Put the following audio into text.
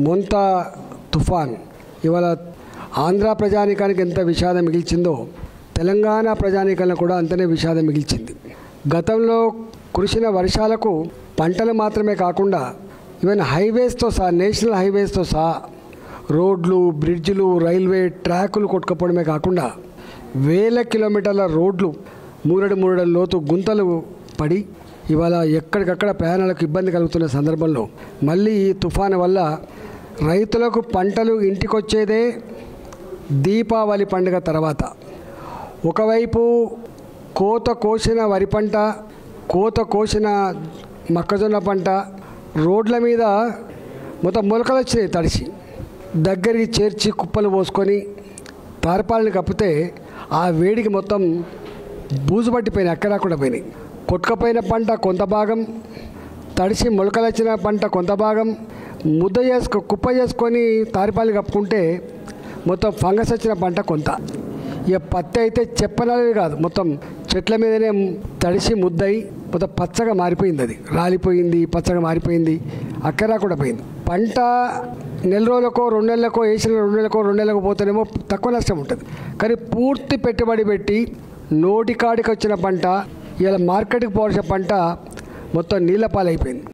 మొంతా తుఫాన్ ఇవాళ ఆంధ్ర ప్రజానీకానికి ఎంత విషాదం మిగిల్చిందో తెలంగాణ ప్రజానీకాలను కూడా అంతనే విషాదం మిగిల్చింది. గతంలో కురిసిన వర్షాలకు పంటలు మాత్రమే కాకుండా ఈవెన్ హైవేస్తో సహా, నేషనల్ హైవేస్తో సహా రోడ్లు, బ్రిడ్జ్లు, రైల్వే ట్రాకులు కొట్టుకపోవడమే కాకుండా వేల కిలోమీటర్ల రోడ్లు మూరడు లోతు గుంతలు పడి ఇవాళ ఎక్కడికక్కడ ప్రయాణాలకు ఇబ్బంది కలుగుతున్న సందర్భంలో మళ్ళీ ఈ తుఫాను వల్ల రైతులకు పంటలు ఇంటికొచ్చేదే దీపావళి పండుగ తర్వాత. ఒకవైపు కోత కోసిన వరి పంట, కోత కోసిన మొక్కజొన్న పంట రోడ్ల మీద మొత్తం మొలకలు వచ్చినాయి. తడిసి దగ్గరికి చేర్చి కుప్పలు పోసుకొని తార్పాలని కప్పితే ఆ వేడికి మొత్తం బూజు పట్టిపోయినాయి, అక్కడక్కడ పోయినాయి. కొట్టుకపోయిన పంట కొంత భాగం, తడిసి మొలకలు వచ్చిన పంట కొంత భాగం కుప్ప చేసుకొని తారిపాలు కప్పుకుంటే మొత్తం ఫంగస్ వచ్చిన పంట కొంత. ఇక పత్తి అయితే చెప్పనవి కాదు, మొత్తం చెట్ల మీదనే తడిసి ముద్దయి మొత్తం పచ్చగా మారిపోయింది. అది రాలిపోయింది, పచ్చగా మారిపోయింది, అక్కడా కూడా పోయింది. పంట నెల రోజులకో 2 నెలలకో వేసిన 2 నెలలకు పోతేనేమో తక్కువ నష్టం ఉంటుంది. కానీ పూర్తి పెట్టుబడి పెట్టి నోటికాడికి వచ్చిన పంట, ఇలా మార్కెట్కి పోవాల్సిన పంట మొత్తం నీళ్ళ పాలైపోయింది.